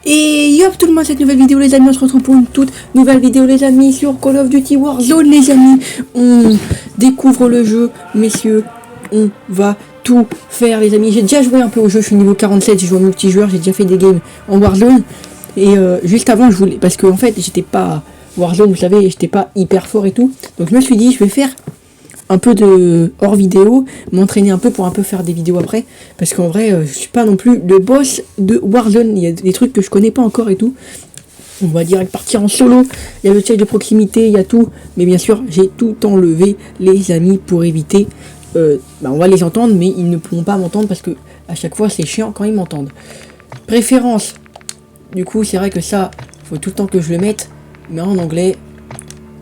Et yop tout le monde, cette nouvelle vidéo les amis, on se retrouve pour une toute nouvelle vidéo les amis sur Call of Duty Warzone les amis. On découvre le jeu, messieurs, on va tout faire les amis. J'ai déjà joué un peu au jeu, je suis niveau 47, j'ai joué en multijoueur, j'ai déjà fait des games en Warzone. Et juste avant je voulais, parce que en fait j'étais pas Warzone, vous savez, j'étais pas hyper fort et tout. Donc je me suis dit je vais faire un peu de hors vidéo, m'entraîner un peu pour un peu faire des vidéos après, parce qu'en vrai je suis pas non plus le boss de Warzone, il y a des trucs que je connais pas encore et tout. On va direct partir en solo, il y a le check de proximité, il y a tout, mais bien sûr j'ai tout enlevé les amis pour éviter, on va les entendre mais ils ne pourront pas m'entendre parce que à chaque fois c'est chiant quand ils m'entendent. Préférence, du coup c'est vrai que ça, faut tout le temps que je le mette, mais en anglais,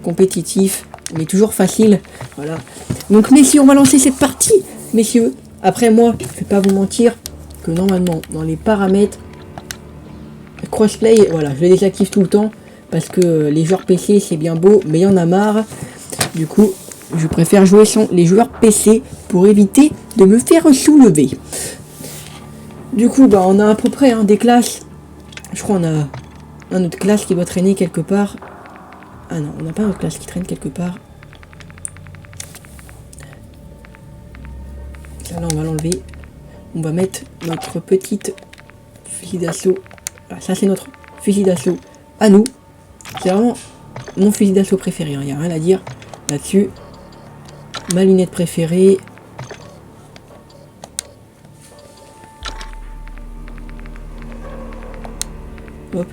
compétitif, mais toujours facile, voilà. Donc messieurs, on va lancer cette partie, messieurs. Après moi, je vais pas vous mentir que normalement, dans les paramètres, crossplay, voilà, je le désactive tout le temps, parce que les joueurs PC, c'est bien beau, mais il y en a marre. Du coup, je préfère jouer sans les joueurs PC, pour éviter de me faire soulever. Du coup, on a à peu près des classes. Je crois on a un autre classe qui doit traîner quelque part. Ah non, on n'a pas notre classe qui traîne quelque part. Là, on va l'enlever. On va mettre notre petite fusil d'assaut. Ah, ça, c'est notre fusil d'assaut à nous. C'est vraiment mon fusil d'assaut préféré. Il n'y a rien à dire là-dessus. Ma lunette préférée. Hop.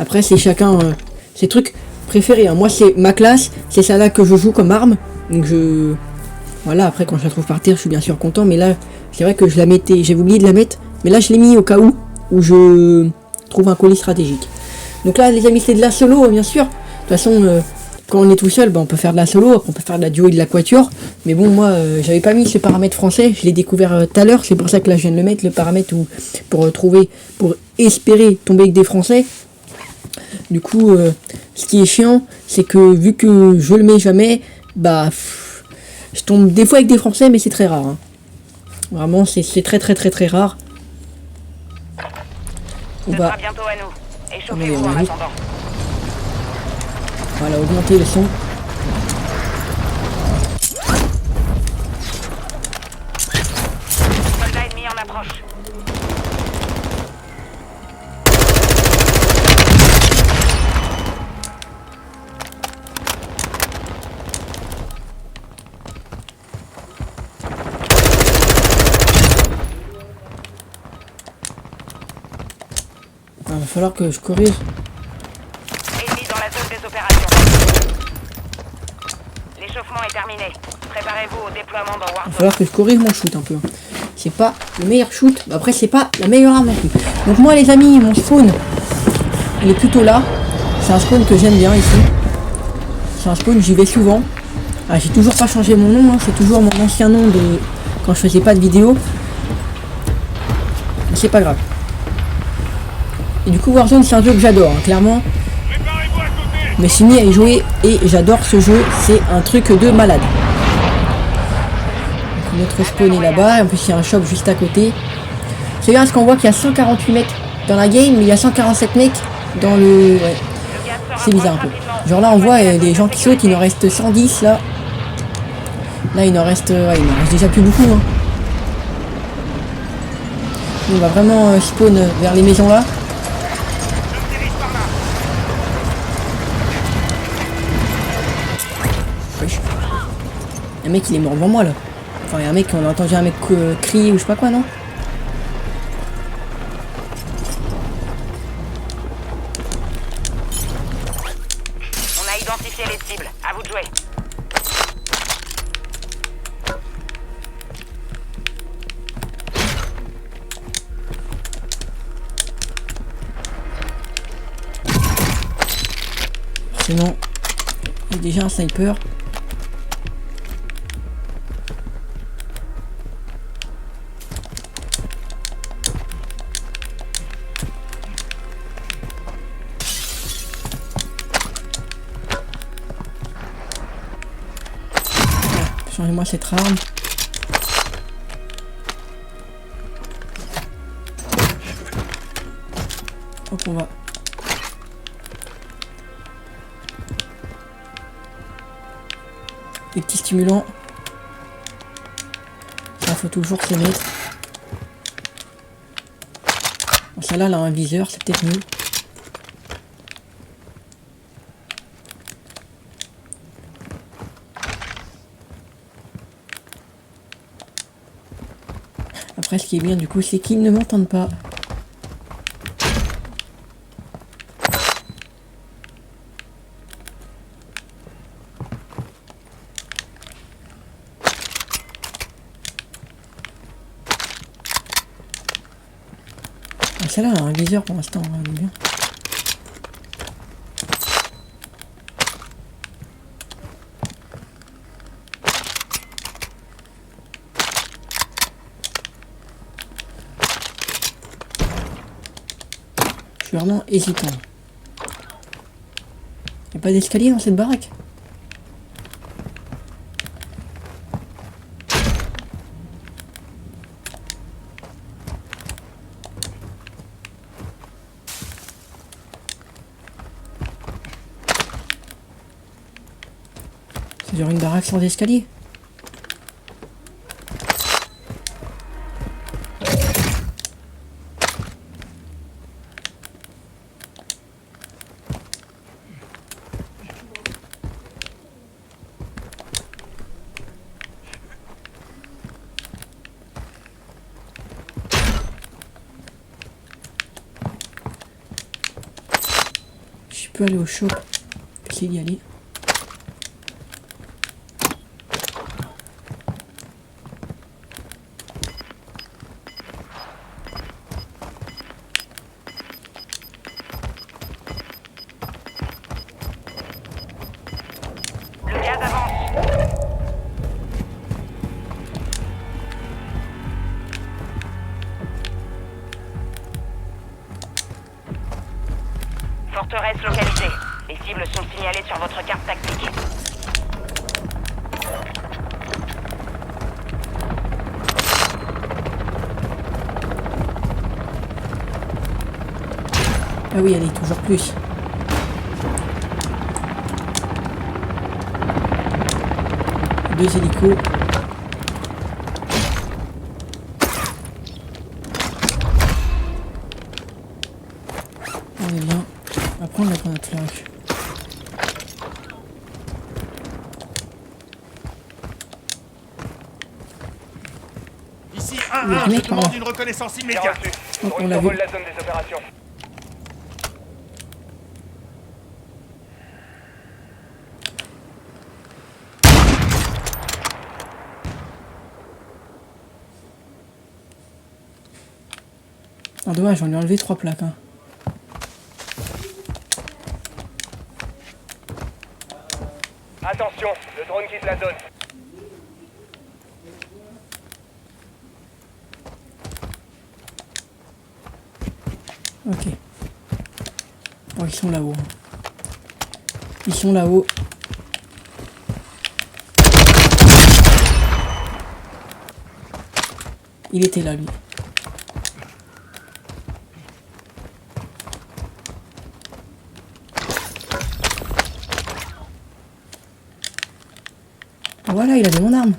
Après c'est chacun ses trucs préférés. Moi c'est ma classe, c'est celle-là que je joue comme arme. Donc voilà, après quand je la trouve par terre je suis bien sûr content. Mais là c'est vrai que je la mettais, j'ai oublié de la mettre. Mais là je l'ai mis au cas où je trouve un colis stratégique. Donc là les amis c'est de la solo bien sûr. De toute façon quand on est tout seul on peut faire de la solo, après on peut faire de la duo et de la quatuor. Mais bon moi j'avais pas mis ce paramètre français, je l'ai découvert tout à l'heure. C'est pour ça que là je viens de le mettre, le paramètre pour espérer tomber avec des français. Du coup, ce qui est chiant, c'est que vu que je le mets jamais, je tombe des fois avec des Français, mais c'est très rare. Vraiment, c'est très rare. On va bientôt à nous. Échauffez-vous en attendant. Voilà, augmenter le son. Soldat ennemi en approche. Il va falloir que je corrige. Ennemi dans la zone des opérations. L'échauffement est terminé. Préparez-vous au déploiement dans Il va Warzone. falloir que je corrige mon shoot un peu. C'est pas le meilleur shoot, mais après c'est pas la meilleure arme non plus. Donc moi les amis, mon spawn, il est plutôt là. C'est un spawn que j'aime bien ici. C'est un spawn, j'y vais souvent. Ah, j'ai toujours pas changé mon nom, c'est toujours mon ancien nom de quand je faisais pas de vidéo. Mais c'est pas grave. Et du coup Warzone c'est un jeu que j'adore, clairement. Je me suis mis à y jouer et j'adore ce jeu, c'est un truc de malade. Donc, notre spawn est là-bas, et en plus il y a un shop juste à côté. C'est bien parce qu'on voit qu'il y a 148 mecs dans la game, mais il y a 147 mecs dans le... Ouais. C'est bizarre un peu. Genre là on voit des gens qui sautent, il en reste 110 là. Là il en reste déjà plus beaucoup. On va vraiment spawn vers les maisons là. Un mec il est mort devant moi là. Enfin il y a un mec, on a entendu un mec crier ou je sais pas quoi non. On a identifié les cibles. À vous de jouer. Sinon, il y a déjà un sniper. Changez-moi cette arme. Hop, on va. Des petits stimulants. Ça, faut toujours se les mettre. Bon, celle-là, elle a un viseur, c'est peut-être mieux. Après, ce qui est bien, du coup, c'est qu'ils ne m'entendent pas. Celle-là a un viseur pour l'instant, hein, elle est bien. Je suis vraiment hésitant. Il n'y a pas d'escalier dans cette baraque? C'est genre une baraque sans escalier. Je peux aller au shop. Essayer d'y aller. Le gaz avance. Forteresse localisée. Les cibles sont signalées sur votre carte tactique. Ah oui, allez, toujours plus. Deux hélicos. On est bien. On va prendre la grenade flash. Ici Le 1-1, je mec, demande pardon. une reconnaissance Bien immédiate. reçu. On On l'a vu. survole la zone des opérations. Ah, dommage, on lui a enlevé 3 plaques. Hein. Attention, le drone quitte la zone. Ok. Bon, ils sont là-haut. Ils sont là-haut. Il était là, lui. Voilà, il avait mon arme.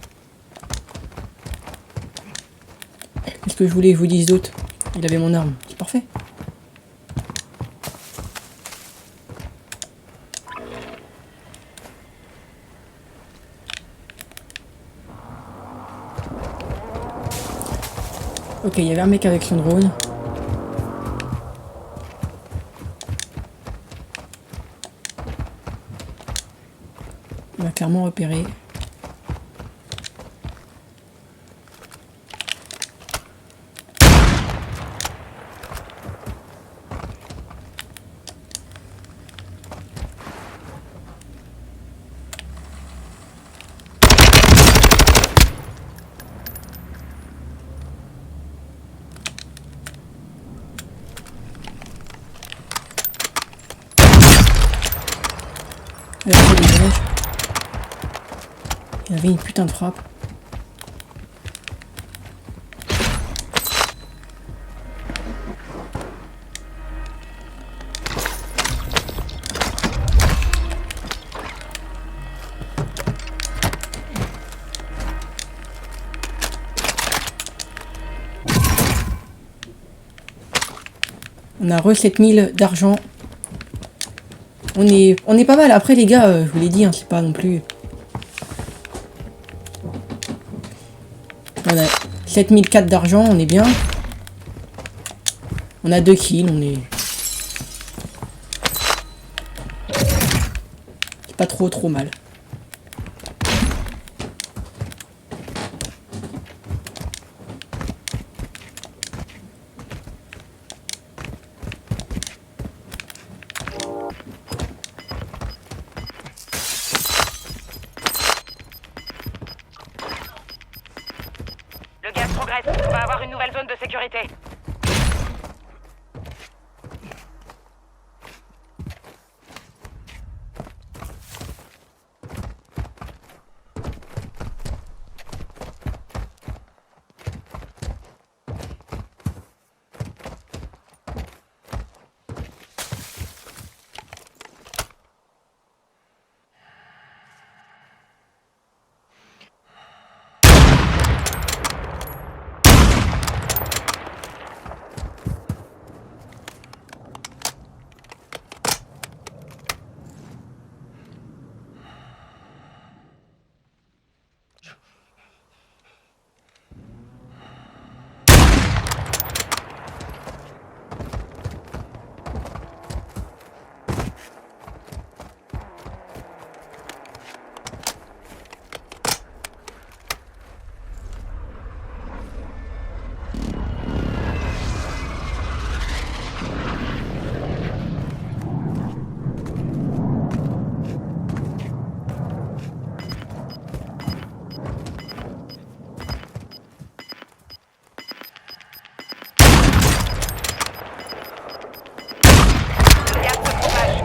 Qu'est-ce que je voulais que je vous dise d'autre? Il avait mon arme. C'est parfait. Ok, il y avait un mec avec son drone. Il m'a clairement repéré. Alors, c'est dommage. Il y avait une putain de frappe. On a re 7000 d'argent. On est pas mal. Après les gars, je vous l'ai dit, hein, c'est pas non plus... On a 7004 d'argent, on est bien. On a 2 kills, on est... C'est pas trop mal. Le gaz progresse. On va avoir une nouvelle zone de sécurité. Le gaz se propage.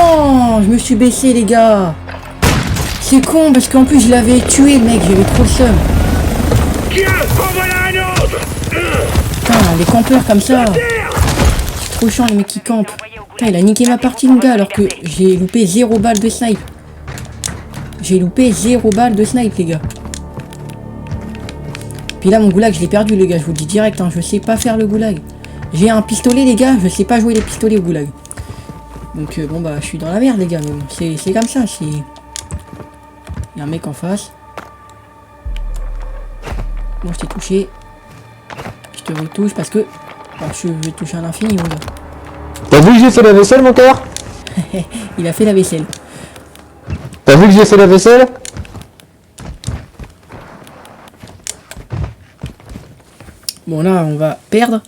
Oh, je me suis baissé les gars. C'est con parce qu'en plus je l'avais tué le mec, j'avais trop le seum. Tiens, en voilà un autre. Putain, les campeurs comme ça. C'est trop chiant les mecs qui campent. Putain, il a niqué ma partie le gars alors que j'ai loupé 0 balle de snipe. J'ai loupé 0 balle de snipe les gars. Puis là mon goulag je l'ai perdu les gars, je vous le dis direct, hein, je sais pas faire le goulag. J'ai un pistolet les gars, je sais pas jouer les pistolets au goulag. Donc bon bah je suis dans la merde les gars, mais bon, c'est comme ça, c'est... Il y a un mec en face. Bon je t'ai touché. Je te retouche parce que... Alors, je vais toucher à l'infini mon gars. T'as vu que j'ai fait la vaisselle, mon cœur? Il a fait la vaisselle. T'as vu que j'ai fait la vaisselle? Bon là on va perdre.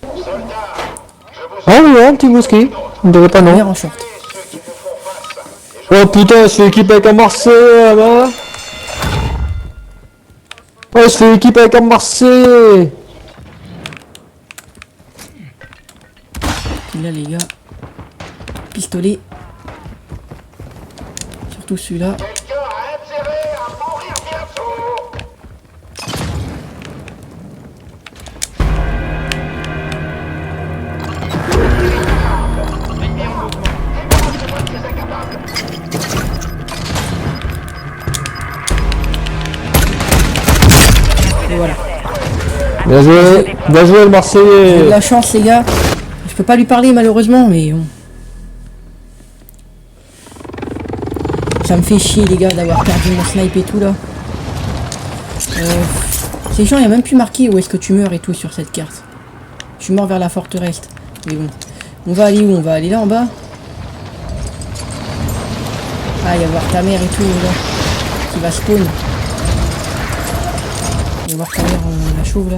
Ah oui, un petit mousquet. On dirait pas non. Vert en short. Oh putain, je fais équipe avec un Marseillais, là. Ouais, je fais équipe avec un Marseillais. Et là les gars. Pistolet. Surtout celui-là. Et voilà. Bien joué le J'ai de Marseillais. la chance les gars. Je peux pas lui parler malheureusement mais bon. Ça me fait chier les gars d'avoir perdu mon snipe et tout là. Ces gens il y a même plus marqué où est-ce que tu meurs et tout sur cette carte. Je suis mort vers la forteresse. Mais bon. On va aller où? On va aller là en bas. Ah il va y avoir ta mère et tout là. Qui va spawn. Il va y avoir ta mère la chauve là.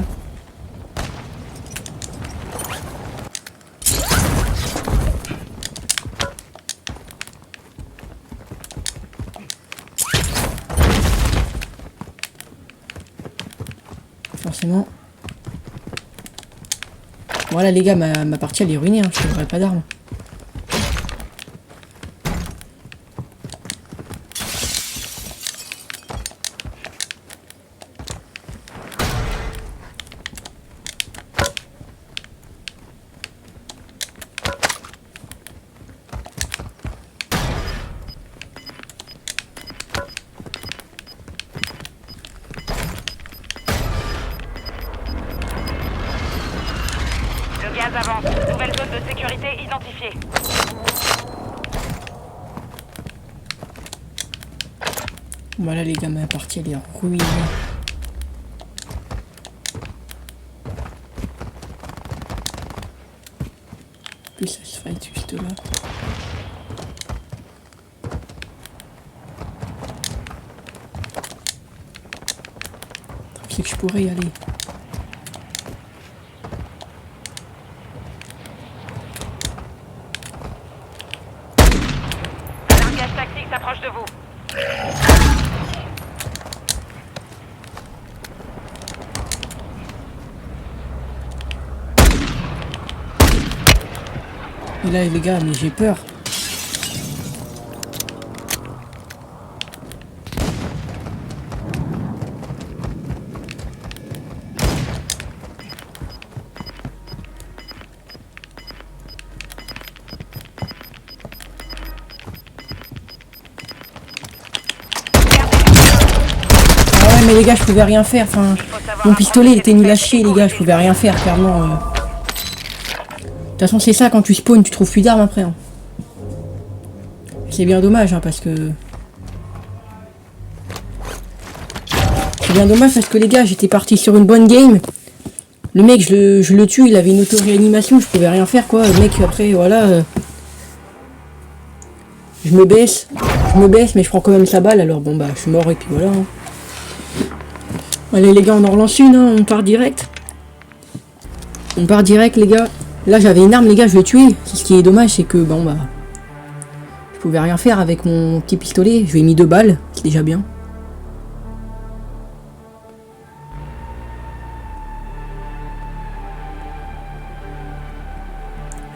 forcément. Voilà les gars, ma partie elle est ruinée, hein. Je trouverai pas d'armes. Le gaz avance. Nouvelle zone de sécurité identifiée. Voilà les gars, ma partie elle est ruinée. En plus ça se fight juste là. C'est que je pourrais y aller. Largage tactique s'approche de vous. Et là les gars, mais j'ai peur. Ah ouais mais les gars, je pouvais rien faire. Enfin, mon pistolet il était nul à chier les gars, je pouvais rien faire clairement. De toute façon c'est ça, quand tu spawns tu trouves plus d'armes après. Hein. C'est bien dommage hein, parce que... C'est bien dommage parce que les gars, j'étais parti sur une bonne game. Le mec, je le tue, il avait une auto-réanimation, je pouvais rien faire quoi. Le mec après, voilà... Je me baisse, mais je prends quand même sa balle, alors bon bah je suis mort et puis voilà. Hein. Allez les gars, on en relance une, hein, on part direct. On part direct les gars. Là j'avais une arme les gars, je l'ai tué. Ce qui est dommage c'est que bon bah... Je pouvais rien faire avec mon petit pistolet, je lui ai mis 2 balles, c'est déjà bien.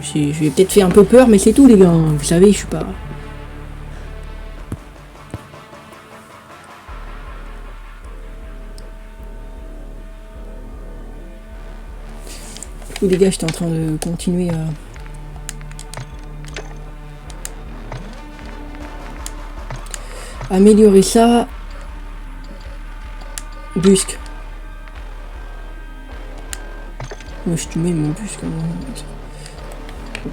Je lui ai peut-être fait un peu peur mais c'est tout les gars, vous savez je suis pas... Du coup les gars, j'étais en train de continuer à... améliorer ça. Busque. Moi je te mets mon busque.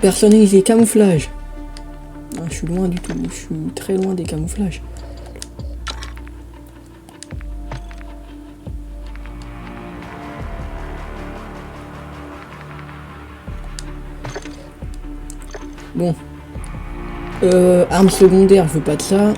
Personnaliser camouflage. Ah, je suis loin du tout, je suis très loin des camouflages. Bon. Arme secondaire, je veux pas de ça.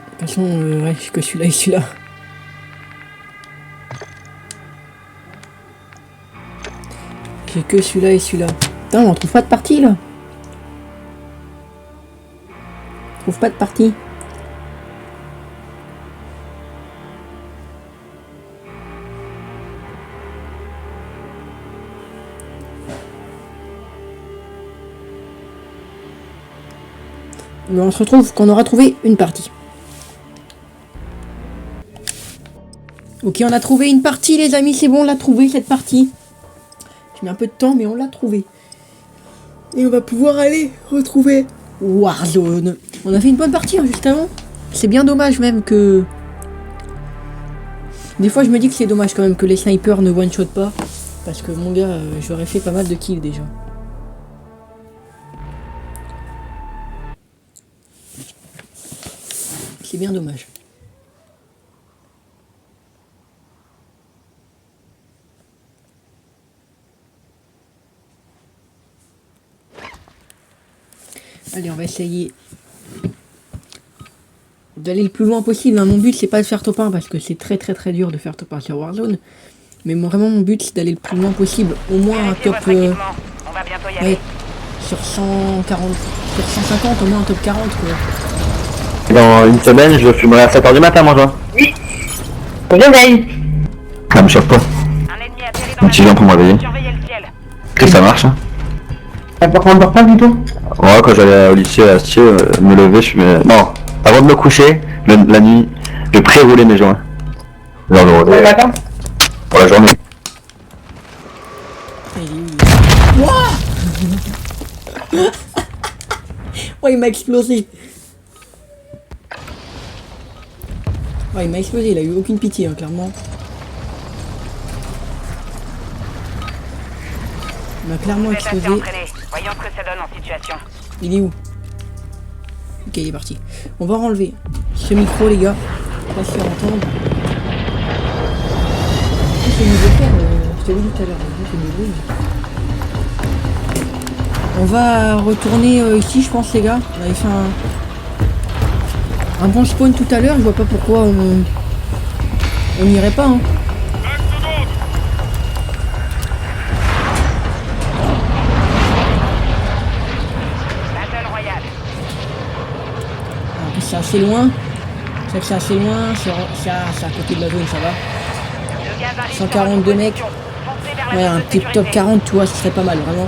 De toute façon, ouais, j'ai que celui-là et celui-là. J'ai que celui-là et celui-là. Putain, on trouve pas de partie là. On trouve pas de partie. Mais on se retrouve quand on aura trouvé une partie. Ok, on a trouvé une partie les amis, c'est bon, on l'a trouvé cette partie. J'ai mis un peu de temps mais on l'a trouvé. Et on va pouvoir aller retrouver Warzone. On a fait une bonne partie hein, juste avant. C'est bien dommage même que... Des fois je me dis que c'est dommage quand même que les snipers ne one-shot pas. Parce que mon gars, j'aurais fait pas mal de kills déjà. C'est bien dommage. Allez, on va essayer d'aller le plus loin possible. Hein. Mon but, c'est pas de faire top 1 parce que c'est très dur de faire top 1 sur Warzone. Mais vraiment, mon but, c'est d'aller le plus loin possible. Au moins un top... On va bientôt y aller. Ouais, sur 140, sur 150, au moins un top 40. Quoi. Dans une semaine, je fumerai à 7h du matin, moi, toi. Oui. Au réveil. Ah, me choque pas. Un ennemi atterri dans Un la petit vent pour me réveiller. Surveillez le ciel. Que ça marche, hein. Ça peut prendre pas du tout. Ouais, quand j'allais au lycée à Astier, me lever, je fumais... Non, avant de me coucher, la nuit, je pré-roulais mes joints. Genre de rouler. D'accord. Pour la journée. Oh, il m'a explosé. Oh, il m'a explosé, il a eu aucune pitié, hein, clairement. Il m'a clairement Vous êtes assez explosé. entraîné. Voyons ce que ça donne en situation. Il est où? Ok, il est parti. On va enlever ce micro, les gars. On va se faire entendre. C'est niveau faire, je t'avais dit tout à l'heure. C'est niveau, mais... On va retourner ici, je pense, les gars. On avait fait un bon spawn tout à l'heure. Je vois pas pourquoi on n'irait pas. Hein. Battle Royale. En plus, c'est assez loin. C'est vrai que c'est assez loin. C'est à côté de la zone, ça va. Le gaz arrive 142 sur votre mecs. position. Foncez vers la Ouais, zone un de petit sécurité. top 40, tu vois, ce serait pas mal, vraiment.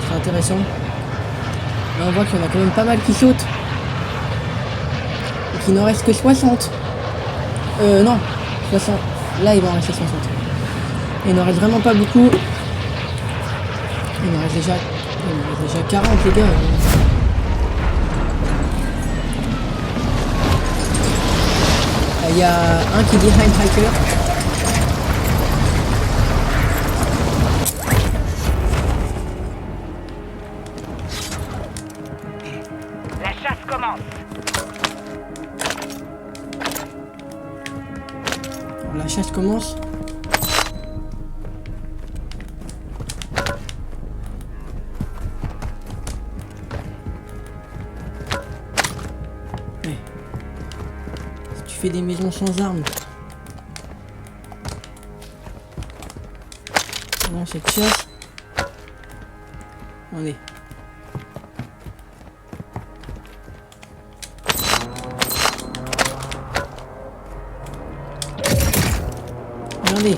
Ce serait intéressant. Là, on voit qu'il y en a quand même pas mal qui sautent. Et qu'il n'en reste que 60. Non, 60. Là, il va en rester 60. Et il n'en reste vraiment pas beaucoup. Il en reste déjà 40, les gars. Il y a un qui dit Heim Hiker. La chasse commence. La chasse commence. Ouais. Si tu fais des maisons sans armes. Non, cette chasse. Attendez. Regardez.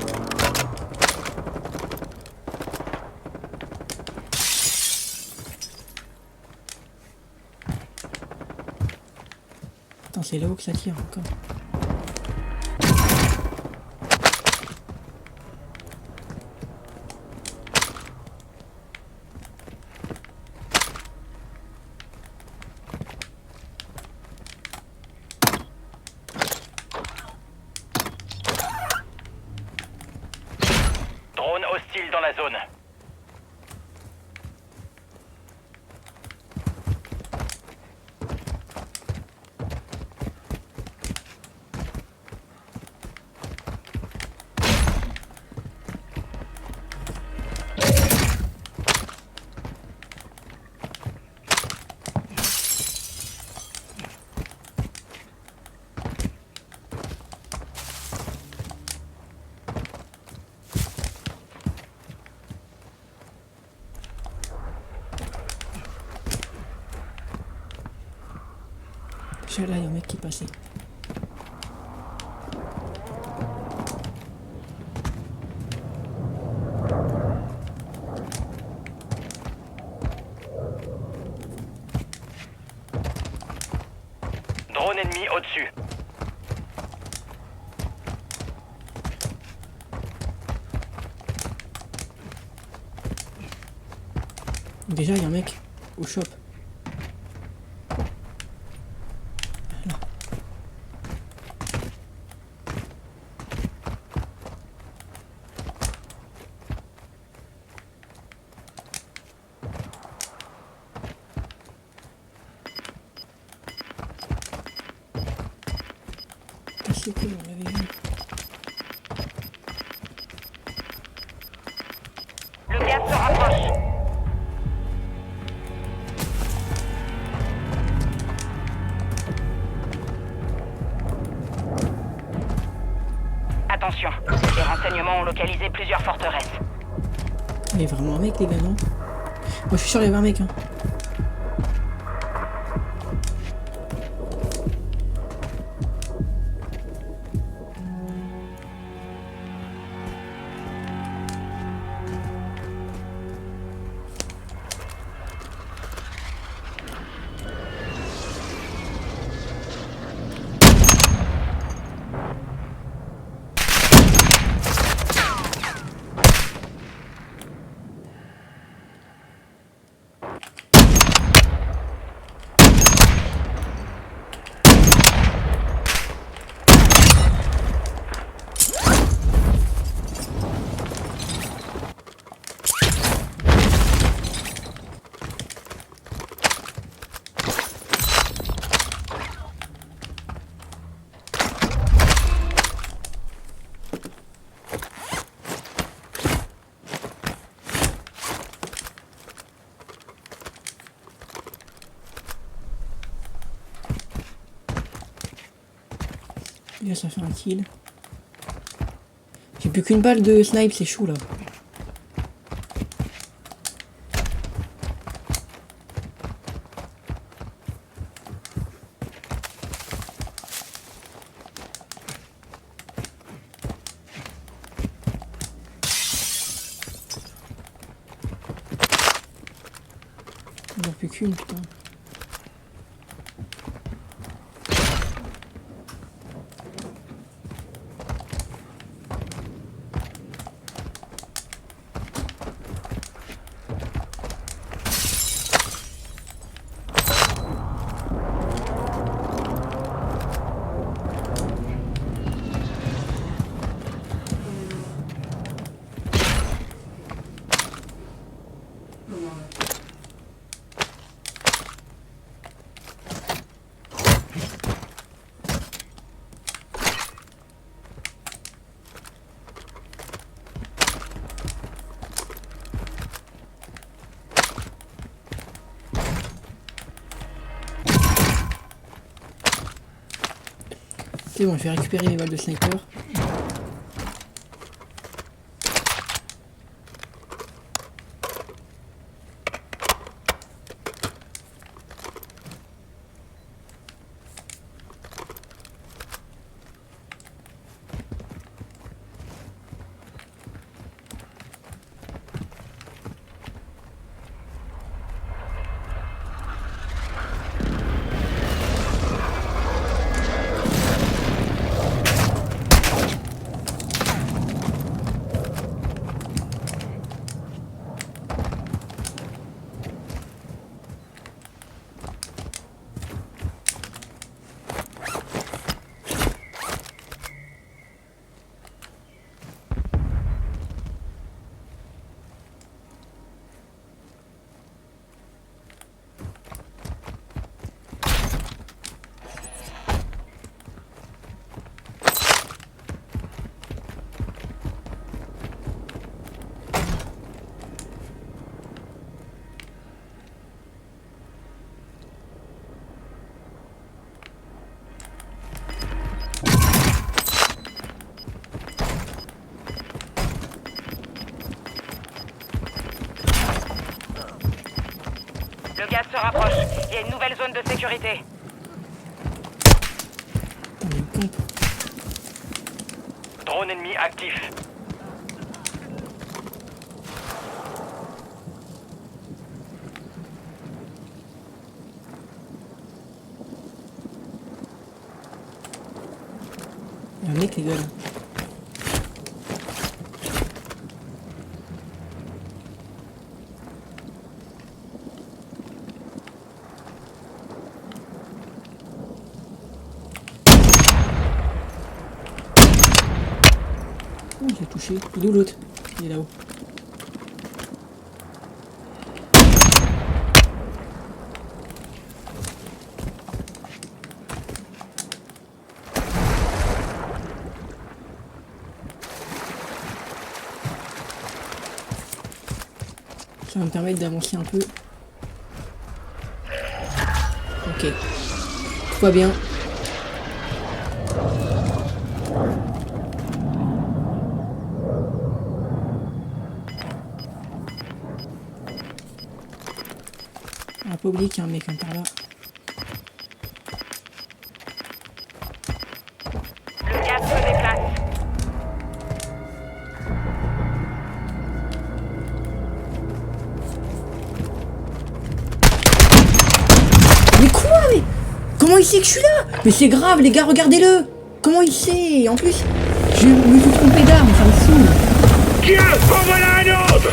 Attends, c'est là-haut que ça tire encore. Drone hostile dans la zone. Déjà là, il y a un mec qui est passé. Drone ennemi au-dessus. Déjà, il y a un mec au shop. c'est cool, on l'avait vu. Le gaz se rapproche. Attention, les renseignements ont localisé plusieurs forteresses. Il y a vraiment un mec, les gars, non? Moi, je suis sûr qu'il y avait un mec, hein. Là, ça fait un kill. J'ai plus qu'une balle de snipe, c'est chaud là. Il en plus qu'une, putain. C'est bon, je vais récupérer les balles de sniper. Le gaz se rapproche. Il y a une nouvelle zone de sécurité. Putain, mais une pompe. Drone ennemi actif. Il y a un mec, les gars, là. Oh, j'ai touché. Il est où l'autre? Il est là-haut. Ça va me permettre d'avancer un peu. Ok. Tout va bien. On va pas oublier qu'il y a un mec par là. Le gaz se déplace. Mais quoi? Mais comment il sait que je suis là? Mais c'est grave les gars, regardez-le. Comment il sait? En plus, je me suis trompé d'arme, ça me saoule. Tiens, en voilà un autre.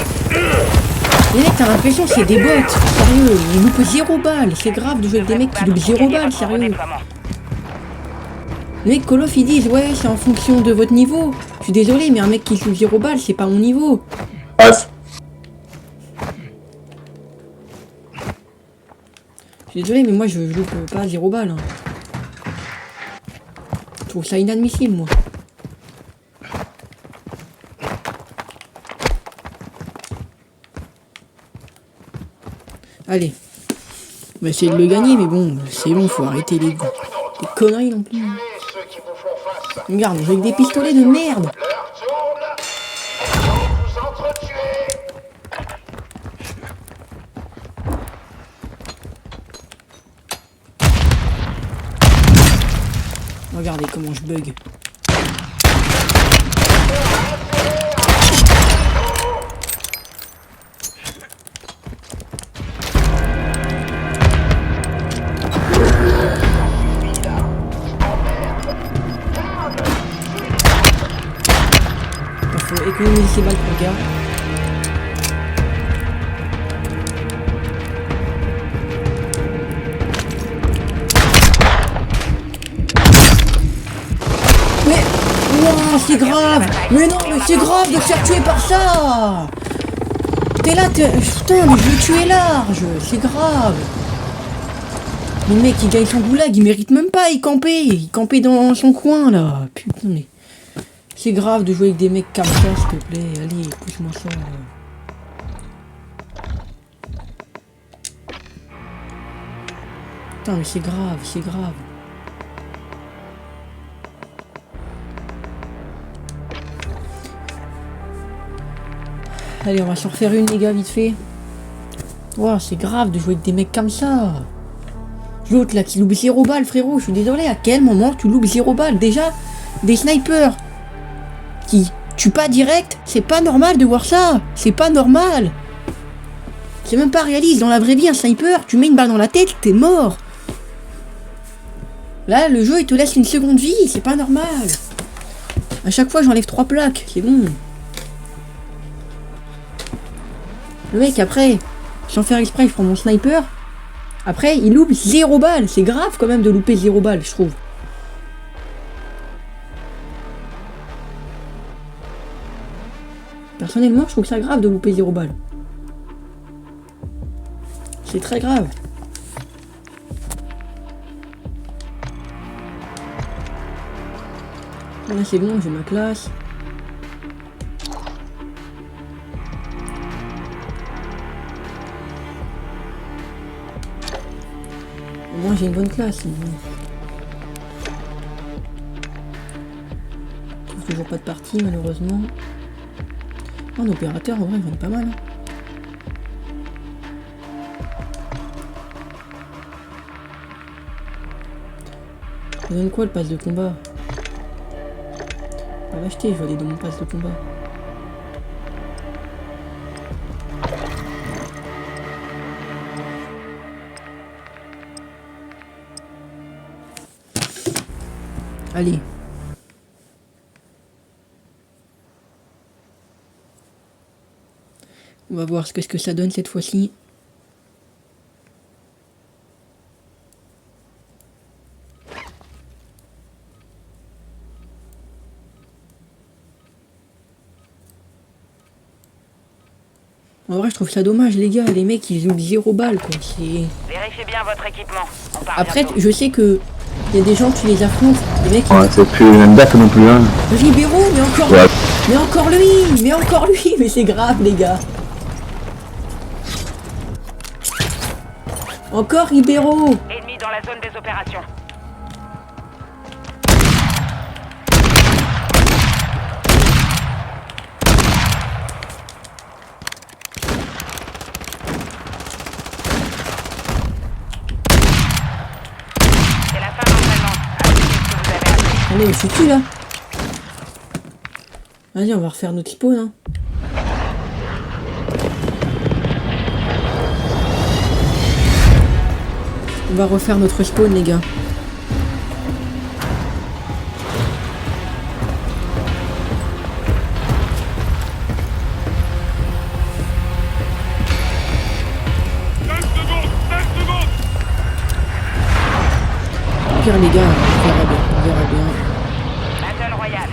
Les mecs, t'as l'impression que c'est des bots. Sérieux, ils loupent 0 balles. C'est grave de jouer avec des mecs qui loupent 0 balles, sérieux. Les mecs Call of ils disent ouais c'est en fonction de votre niveau. Je suis désolé mais un mec qui joue 0 balles c'est pas mon niveau. Passe. Je suis désolé mais moi je loupe pas 0 balles. Hein. Je trouve ça inadmissible moi. Allez. On va essayer de le gagner mais bon c'est bon faut arrêter les conneries non plus. Regarde, on joue avec des pistolets de merde. Regardez comment je bug. Faut économiser ses balles pour le gars. Mais wow, c'est grave. Mais non mais c'est grave de se faire tuer par ça. T'es là, putain mais je veux tuer large. C'est grave. Le mec il gagne son goulag, il mérite même pas, il campait dans son coin là. Putain mais... C'est grave de jouer avec des mecs comme ça, s'il te plaît. Allez, pousse-moi ça. Putain, mais c'est grave, c'est grave. Allez, on va s'en refaire une, les gars, vite fait. Wow, c'est grave de jouer avec des mecs comme ça. L'autre, là, qui loupe 0 balles, frérot. Je suis désolé, à quel moment tu loupes 0 balles? Déjà, des snipers qui tuent pas direct, c'est pas normal de voir ça. C'est pas normal. C'est même pas réaliste. Dans la vraie vie, un sniper, tu mets une balle dans la tête, t'es mort. Là, le jeu, il te laisse une seconde vie. C'est pas normal. À chaque fois, j'enlève 3 plaques. C'est bon. Le mec, après, sans faire exprès, je prends mon sniper. Après, il loupe 0 balles. C'est grave quand même de louper 0 balles, je trouve. Personnellement, je trouve ça grave de louper 0 balles. C'est très grave. Là, c'est bon, j'ai ma classe. Au moins, j'ai une bonne classe. Je trouve toujours pas de partie, malheureusement. Un opérateur, en vrai, il vend pas mal. Hein. Ça donne quoi le pass de combat? On va l'acheter, je vais aller dans mon pass de combat. Allez. On va voir ce que ça donne cette fois-ci. En vrai, je trouve ça dommage, les gars. Les mecs, ils ont 0 balles, quoi. Vérifiez bien votre équipement. On part Après, bientôt. je sais que il y a des gens qui les affrontent. Les mecs, Ouais, c'est plus même date non plus, hein. Ribéro, mais encore lui, mais c'est grave, les gars. Encore Ribeiro. Ennemi dans la zone des opérations. C'est la fin de l'entraînement. Appliquez ce que vous avez appris. Allez, je suis dessus là. Vas-y, on va refaire notre spawn. Hein. On va refaire notre spawn, les gars. Au pire, les gars, on verra bien. On verra bien. Battle Royale.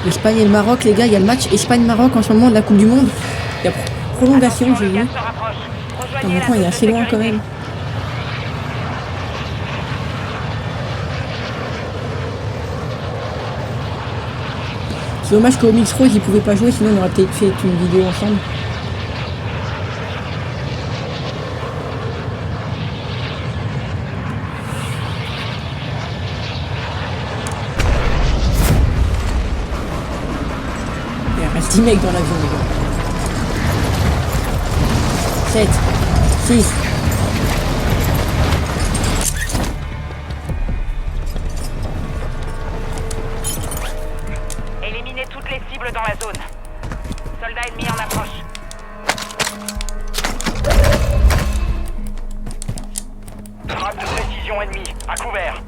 L'Espagne et le Maroc, les gars, il y a le match Espagne-Maroc en ce moment de la Coupe du Monde. Il y a prolongation, j'ai Le vu. gaz se rapproche. Putain, Rejoignez mon la coin, il est zone de assez loin quand sécurité. même. C'est dommage qu'au Mix Rose, ils pouvaient pas jouer, sinon on aurait peut-être fait une vidéo ensemble. Il reste 10 mecs dans l'avion, les gars. 7, 6. Éliminez toutes les cibles dans la zone. Soldats ennemis en approche. Frappe de précision ennemie. À couvert.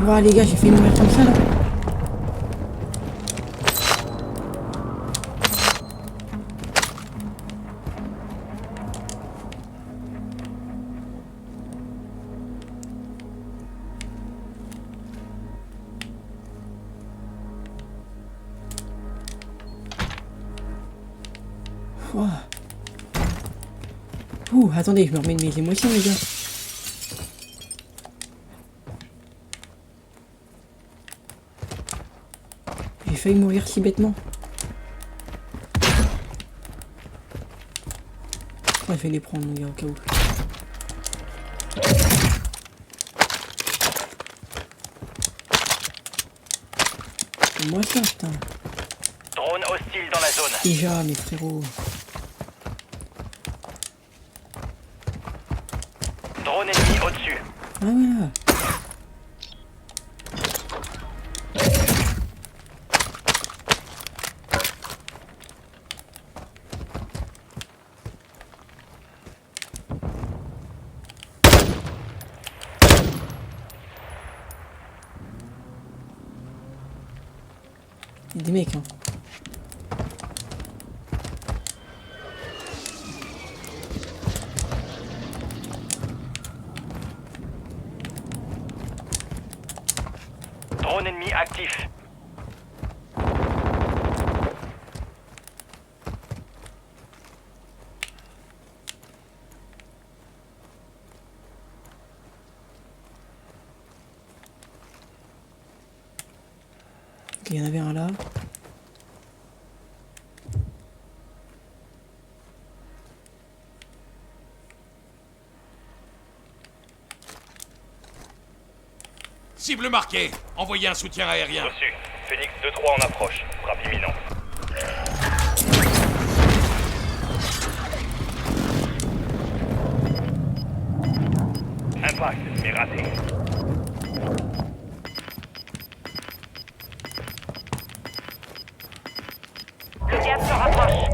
Ouah, les gars, j'ai fait mourir comme ça là. Ouah. Ouh, attendez, je me remets de mes émotions, les gars. J'ai failli mourir si bêtement. Ouais, je vais les prendre, mon gars, au cas où. C'est moi ça, putain. Drone hostile dans la zone. Déjà, mes frérots. Drone ennemi au-dessus. Ah ouais. Il y a des mecs, hein. Drone ennemi actif. Ok, il y en avait un là. Cible marquée. Envoyez un soutien aérien. Reçu. Phoenix 2-3 en approche. Frappe imminente. Impact, mais raté. Le gaz se rapproche.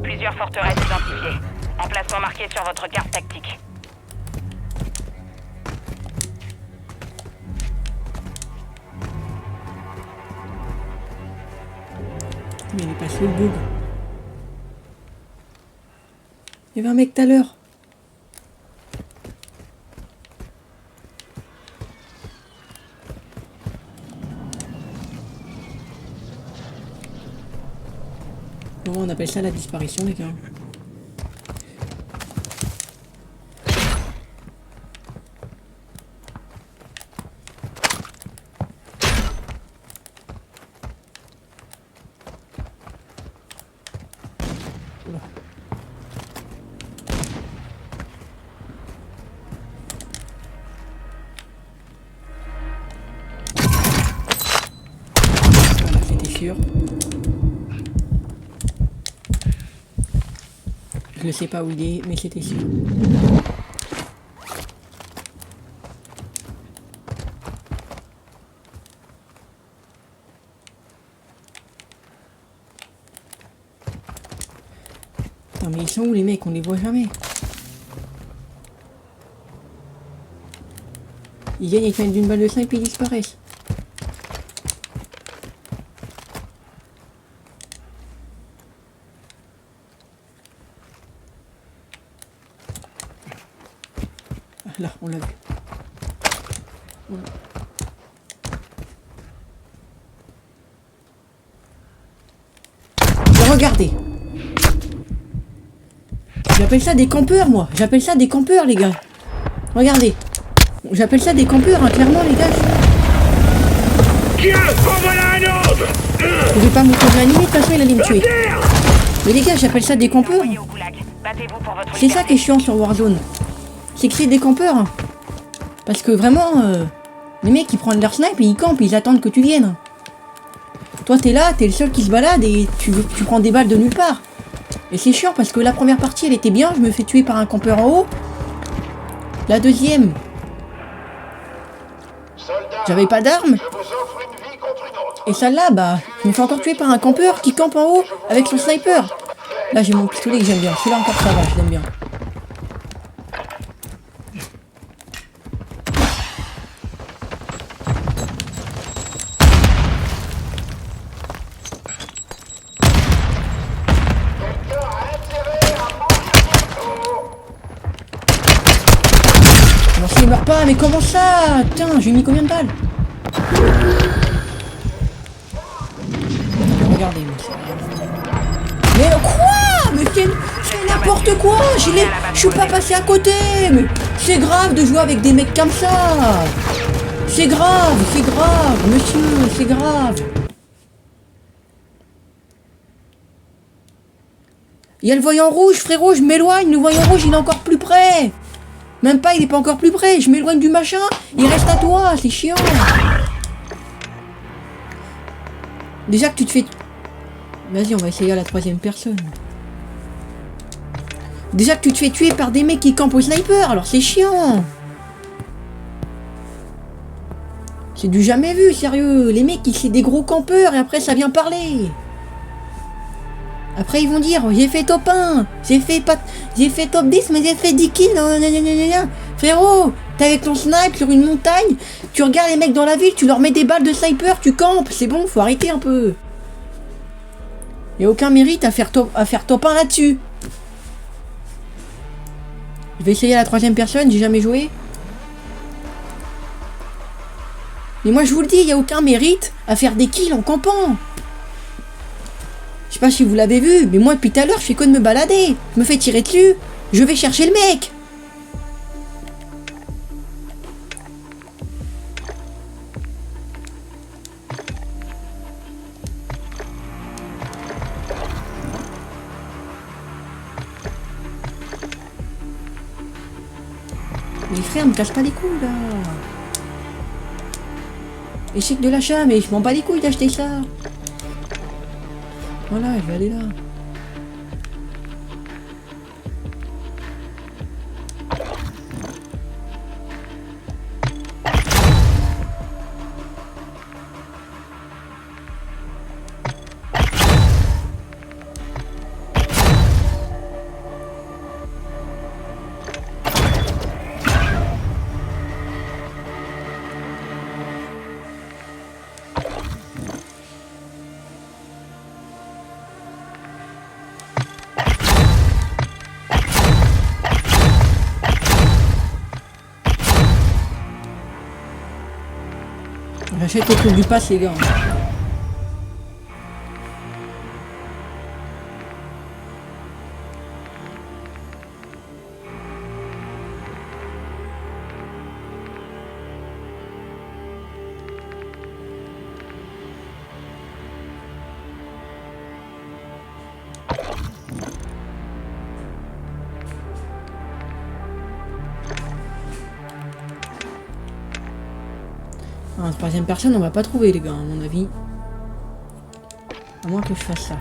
Plusieurs forteresses identifiées. Emplacement marqué sur votre carte tactique. Mais il est pas sous le bug. Il y avait un mec tout à l'heure. Bon, on appelle ça la disparition, les gars. sûr. Je ne sais pas où il est, mais c'était sûr. Putain, mais ils sont où les mecs? On les voit jamais. Ils viennent, ils te mettent d'une balle de snipe et ils disparaissent. Ah, là, on l'a vu. Regardez. J'appelle ça des campeurs, moi. J'appelle ça des campeurs, les gars. Regardez. J'appelle ça des campeurs, hein, clairement, les gars. Tiens, en voilà un autre. Je vais pas me faire l'animer, de toute façon, il allait me tuer. Mais les gars, j'appelle ça des campeurs. Envoyé au goulag. Battez-vous pour votre C'est ça qui est chiant sur Warzone. C'est que c'est des campeurs. Hein. Parce que vraiment, les mecs, ils prennent leur snipe et ils campent, ils attendent que tu viennes. Toi, t'es là, t'es le seul qui se balade et tu prends des balles de nulle part. Et c'est chiant parce que la première partie, elle était bien, je me fais tuer par un campeur en haut. La deuxième, j'avais pas d'armes. Et celle-là, bah, je me fais encore tuer par un campeur qui campe en haut avec son sniper. Là, j'ai mon pistolet que j'aime bien. Celui-là encore ça va, je l'aime bien. Comment ça, il meurt pas? Mais comment ça? Tiens, j'ai mis combien de balles? Regardez, mais quoi? Mais c'est n'importe quoi! Je suis pas passé à côté! Mais c'est grave de jouer avec des mecs comme ça! C'est grave, monsieur, c'est grave! Il y a le voyant rouge, frérot, je m'éloigne, le voyant rouge il est encore plus près! Même pas, il est pas encore plus près, je m'éloigne du machin, il reste à toi, c'est chiant! Déjà que tu te fais... Vas-y, on va essayer à la troisième personne. Déjà que tu te fais tuer par des mecs qui campent au sniper, alors c'est chiant. C'est du jamais vu, sérieux. Les mecs, c'est des gros campeurs et après ça vient parler. Après ils vont dire, j'ai fait top 1, j'ai fait top 10, mais j'ai fait 10 kills. Frérot, t'es avec ton snipe sur une montagne, tu regardes les mecs dans la ville, tu leur mets des balles de sniper, tu campes. C'est bon, faut arrêter un peu. Y a aucun mérite à faire top 1 là-dessus. Je vais essayer à la troisième personne, j'ai jamais joué. Mais moi je vous le dis, y a aucun mérite à faire des kills en campant. Je sais pas si vous l'avez vu, mais moi depuis tout à l'heure je fais que de me balader. Je me fais tirer dessus, je vais chercher le mec. Mais frère, me casse pas les couilles là. Échec de l'achat, mais je m'en bats les couilles d'acheter ça. Voilà, je vais aller là. J'achète le truc du pass, les gars. En troisième personne, on va pas trouver, les gars, à mon avis. À moins que je fasse ça.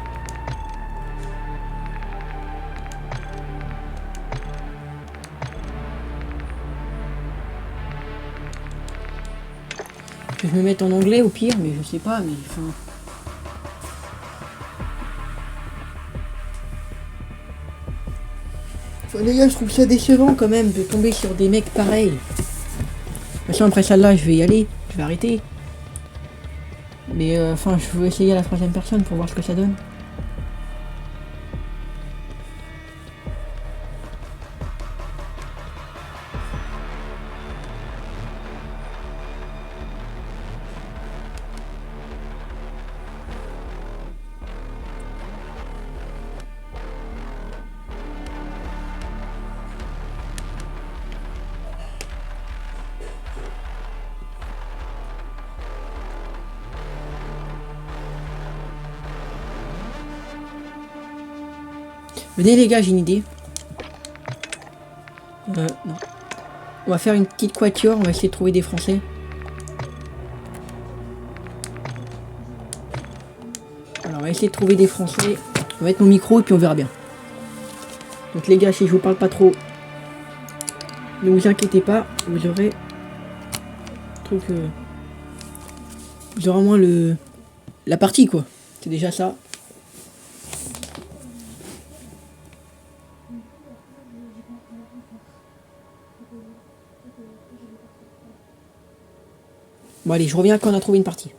Que je me mette en anglais au pire, mais je sais pas, mais enfin... Enfin, les gars, je trouve ça décevant quand même de tomber sur des mecs pareils. De toute façon, après celle-là, je vais y aller, je vais arrêter. Mais enfin, je veux essayer à la troisième personne pour voir ce que ça donne. Venez les gars, j'ai une idée. Non. On va faire une petite quatuor, on va essayer de trouver des Français. Alors on va essayer de trouver des Français. On va mettre mon micro et puis on verra bien. Donc les gars, si je vous parle pas trop, ne vous inquiétez pas, vous aurez truc. Vous aurez au moins la partie quoi. C'est déjà ça. Bon allez, je reviens quand on a trouvé une partie.